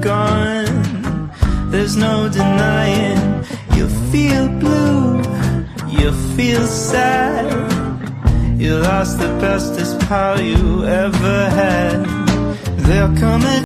gone. There's no denying. You feel blue, you feel sad. You lost the bestest pal you ever had. There'll come a